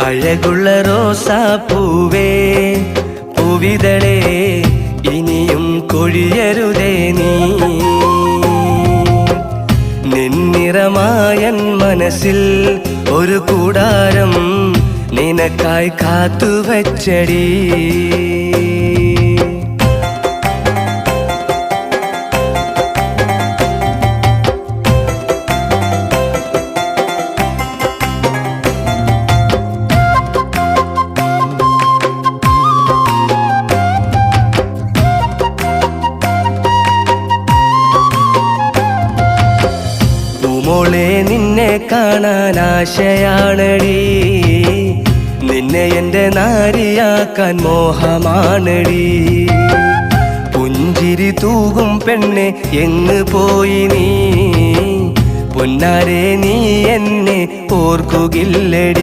അഴകുള്ള റോസാപ്പൂവേ പൂവിതളേ ഇനിയും കൊഴിയരുതേ നീ നിന്നിറമായൻ മനസ്സിൽ ഒരു കൂടാരം നിനക്കായി കാത്തുവച്ചടി മോളെ നിന്നെ കാണാൻ ആശയാണടി നിന്നെ എൻ്റെ നാരിയാക്കാൻ മോഹമാണടി പുഞ്ചിരി തൂകും പെണ്ണെ എങ്ങ് പോയി നീ പൊന്നാരെ നീ എന്നെ ഓർക്കുകില്ലടി